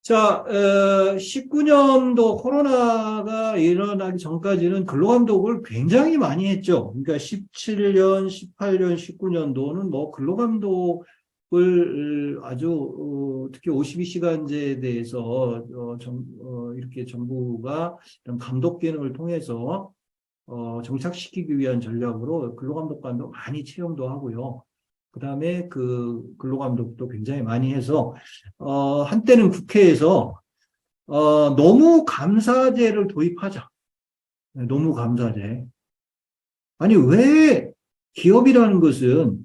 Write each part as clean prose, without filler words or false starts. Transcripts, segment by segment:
자, 19년도 코로나가 일어나기 전까지는 근로감독을 굉장히 많이 했죠. 그러니까 17년, 18년, 19년도는 뭐 근로감독을 아주 특히 52시간제에 대해서 이렇게 정부가 이런 감독 기능을 통해서 정착시키기 위한 전략으로 근로감독관도 많이 채용도 하고요. 그 다음에 그 근로감독도 굉장히 많이 해서, 한때는 국회에서, 노무 감사제를 도입하자. 네, 노무 감사제. 아니, 왜 기업이라는 것은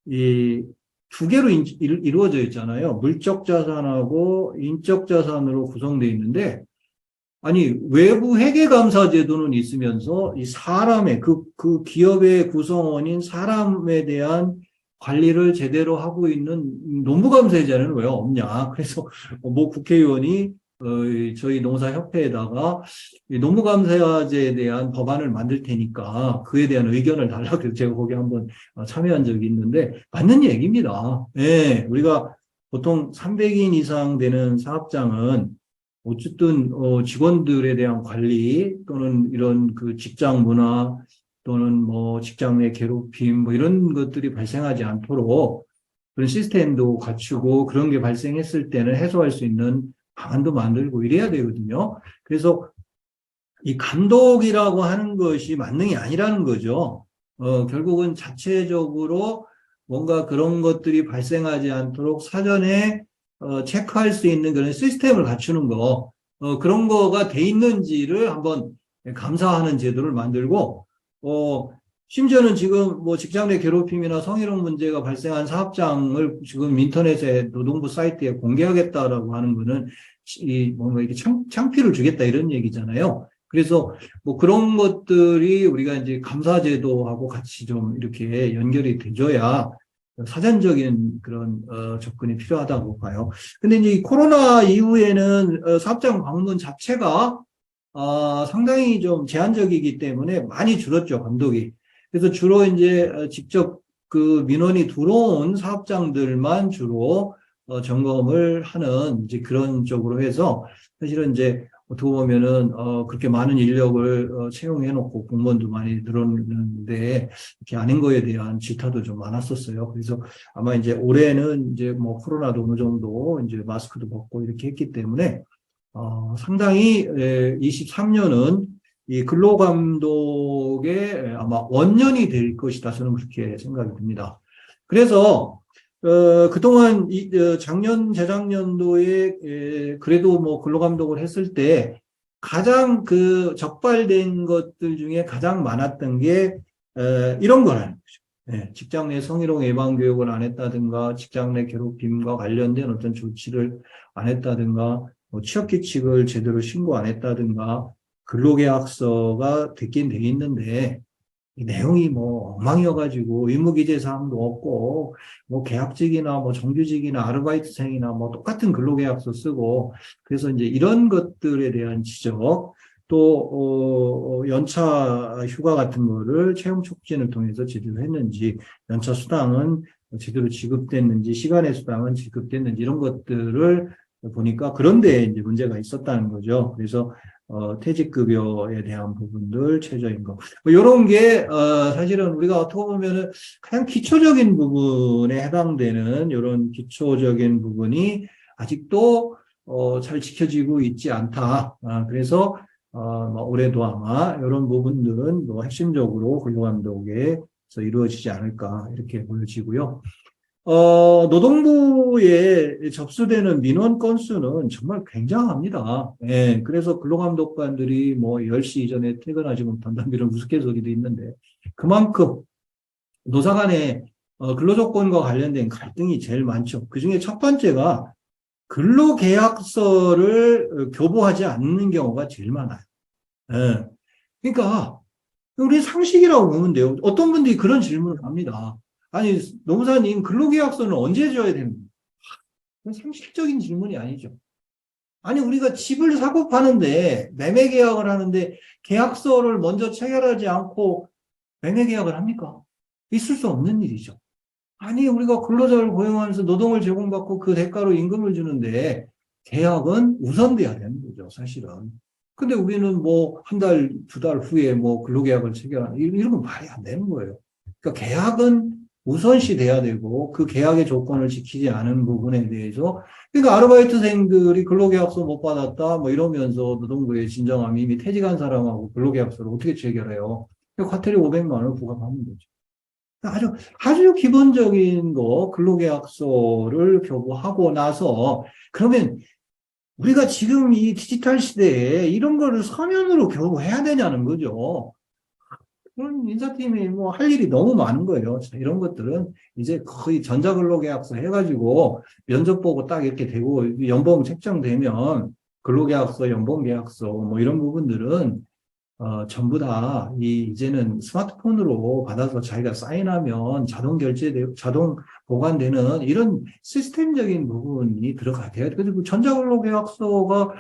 이 두 개로 이루어져 있잖아요. 물적 자산하고 인적 자산으로 구성되어 있는데, 아니, 외부 회계감사제도는 있으면서 이 사람의, 그 기업의 구성원인 사람에 대한 관리를 제대로 하고 있는 노무감사제는 왜 없냐. 그래서 뭐 국회의원이 저희 농사협회에다가 이 노무감사제에 대한 법안을 만들 테니까 그에 대한 의견을 달라고 해서 제가 거기 한번 참여한 적이 있는데 맞는 얘기입니다. 예, 우리가 보통 300인 이상 되는 사업장은 어쨌든 직원들에 대한 관리 또는 이런 그 직장 문화 또는 뭐 직장 내 괴롭힘 뭐 이런 것들이 발생하지 않도록 그런 시스템도 갖추고 그런 게 발생했을 때는 해소할 수 있는 방안도 만들고 이래야 되거든요. 그래서 이 감독이라고 하는 것이 만능이 아니라는 거죠. 결국은 자체적으로 뭔가 그런 것들이 발생하지 않도록 사전에 체크할 수 있는 그런 시스템을 갖추는 거, 그런 거가 돼 있는지를 한번 감사하는 제도를 만들고, 심지어는 지금 뭐 직장 내 괴롭힘이나 성희롱 문제가 발생한 사업장을 지금 인터넷에 노동부 사이트에 공개하겠다라고 하는 거는 뭔가 이렇게 창피를 주겠다 이런 얘기잖아요. 그래서 뭐 그런 것들이 우리가 이제 감사제도하고 같이 좀 이렇게 연결이 돼줘야 사전적인 그런 접근이 필요하다고 봐요. 근데 이제 이 코로나 이후에는 사업장 방문 자체가 상당히 좀 제한적이기 때문에 많이 줄었죠, 감독이. 그래서 주로 이제 직접 그 민원이 들어온 사업장들만 주로 점검을 하는 이제 그런 쪽으로 해서 사실은 이제 어떻게 보면은 그렇게 많은 인력을 채용해놓고 공무원도 많이 늘었는데 이렇게 아닌 거에 대한 질타도 좀 많았었어요. 그래서 아마 이제 올해는 이제 뭐 코로나도 어느 정도 이제 마스크도 벗고 이렇게 했기 때문에 상당히 23년은 이 근로감독의 아마 원년이 될 것이다. 저는 그렇게 생각이 듭니다. 그래서 그동안 작년, 재작년도에 그래도 뭐 근로감독을 했을 때 가장 그 적발된 것들 중에 가장 많았던 게 이런 거라는 거죠. 직장 내 성희롱 예방 교육을 안 했다든가, 직장 내 괴롭힘과 관련된 어떤 조치를 안 했다든가, 뭐 취업 규칙을 제대로 신고 안 했다든가, 근로계약서가 됐긴 돼 있는데 이 내용이 뭐 엉망이어가지고 의무기재 사항도 없고 뭐 계약직이나 뭐 정규직이나 아르바이트생이나 뭐 똑같은 근로계약서 쓰고 그래서 이제 이런 것들에 대한 지적 또 연차 휴가 같은 거를 채용 촉진을 통해서 제대로 했는지 연차 수당은 제대로 지급됐는지 시간의 수당은 지급됐는지 이런 것들을 보니까 그런데 이제 문제가 있었다는 거죠. 그래서 퇴직급여에 대한 부분들, 최저임금. 뭐, 이런 게, 사실은 우리가 어떻게 보면은 가장 기초적인 부분에 해당되는 이런 기초적인 부분이 아직도, 잘 지켜지고 있지 않다. 그래서, 뭐 올해도 아마 이런 부분들은 뭐 핵심적으로 근로감독에서 이루어지지 않을까, 이렇게 보여지고요. 노동부에 접수되는 민원 건수는 정말 굉장합니다. 예, 그래서 근로감독관들이 뭐 10시 이전에 퇴근하지 못한다는 이런 우스갯소리도 있는데, 그만큼 노사 간의 근로조건과 관련된 갈등이 제일 많죠. 그 중에 첫 번째가 근로계약서를 교부하지 않는 경우가 제일 많아요. 예. 그러니까, 우리 상식이라고 보면 돼요. 어떤 분들이 그런 질문을 합니다. 아니, 노무사님, 근로계약서는 언제 줘야 됩니까? 상식적인 질문이 아니죠. 아니, 우리가 집을 사고 파는데, 매매 계약을 하는데, 계약서를 먼저 체결하지 않고 매매 계약을 합니까? 있을 수 없는 일이죠. 아니, 우리가 근로자를 고용하면서 노동을 제공받고 그 대가로 임금을 주는데, 계약은 우선돼야 되는 거죠, 사실은. 근데 우리는 뭐, 한 달, 두 달 후에 뭐, 근로계약을 체결하는, 이런 건 말이 안 되는 거예요. 그러니까 계약은 우선시 돼야 되고, 그 계약의 조건을 지키지 않은 부분에 대해서, 그러니까 아르바이트생들이 근로계약서 못 받았다, 뭐 이러면서 노동부에 진정하면 이미 퇴직한 사람하고 근로계약서를 어떻게 체결해요? 과태료 500만 원을 부과하는 거죠. 아주 기본적인 거, 근로계약서를 교부하고 나서, 그러면 우리가 지금 이 디지털 시대에 이런 거를 서면으로 교부해야 되냐는 거죠. 그럼 인사팀이 뭐 할 일이 너무 많은 거예요. 이런 것들은 이제 거의 전자근로계약서 해가지고 면접 보고 딱 이렇게 되고 연봉 책정되면 근로계약서, 연봉계약서 뭐 이런 부분들은 전부 다 이제는 스마트폰으로 받아서 자기가 사인하면 자동 결제되고 자동 보관되는 이런 시스템적인 부분이 들어가야 돼요. 그리고 전자근로계약서가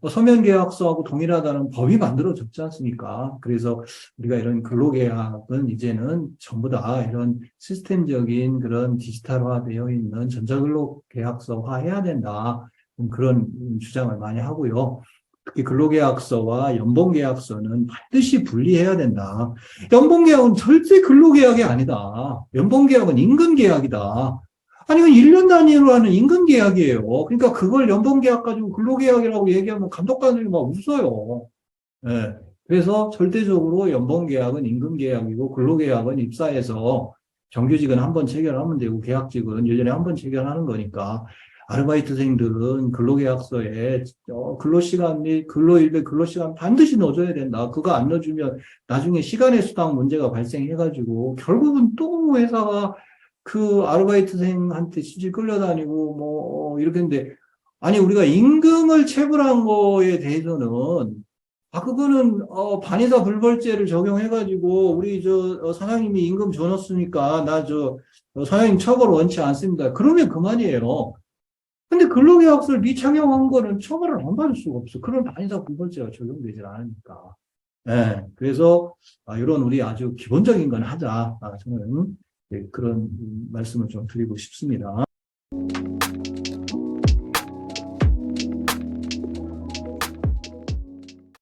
서면 계약서하고 동일하다는 법이 만들어졌지 않습니까? 그래서 우리가 이런 근로계약은 이제는 전부 다 이런 시스템적인 그런 디지털화되어 있는 전자근로계약서화 해야 된다. 그런 주장을 많이 하고요. 특히 근로계약서와 연봉계약서는 반드시 분리해야 된다. 연봉계약은 절대 근로계약이 아니다. 연봉계약은 임금계약이다. 아니, 이건 1년 단위로 하는 임금계약이에요. 그러니까 그걸 연봉계약 가지고 근로계약이라고 얘기하면 감독관들이 막 웃어요. 예. 그래서 절대적으로 연봉계약은 임금계약이고 근로계약은 입사해서 정규직은 한 번 체결하면 되고 계약직은 1년에 한 번 체결하는 거니까 아르바이트생들은 근로계약서에 근로시간 및 근로일배 근로시간 반드시 넣어줘야 된다. 그거 안 넣어주면 나중에 시간의 수당 문제가 발생해가지고 결국은 또 회사가 그 아르바이트생한테 시집 끌려다니고 이렇게 했는데 아니 우리가 임금을 체불한 거에 대해서는 그거는 반의사 불벌죄를 적용해가지고 우리 사장님이 임금 줘 넣었으니까 나 사장님 처벌 원치 않습니다. 그러면 그만이에요. 근데 근로계약서를 미착용한 거는 처벌을 안 받을 수가 없어. 그런 반의사 불벌죄가 적용되질 않으니까. 예, 그래서 이런 우리 아주 기본적인 건 하자. 저는 그런 말씀을 좀 드리고 싶습니다.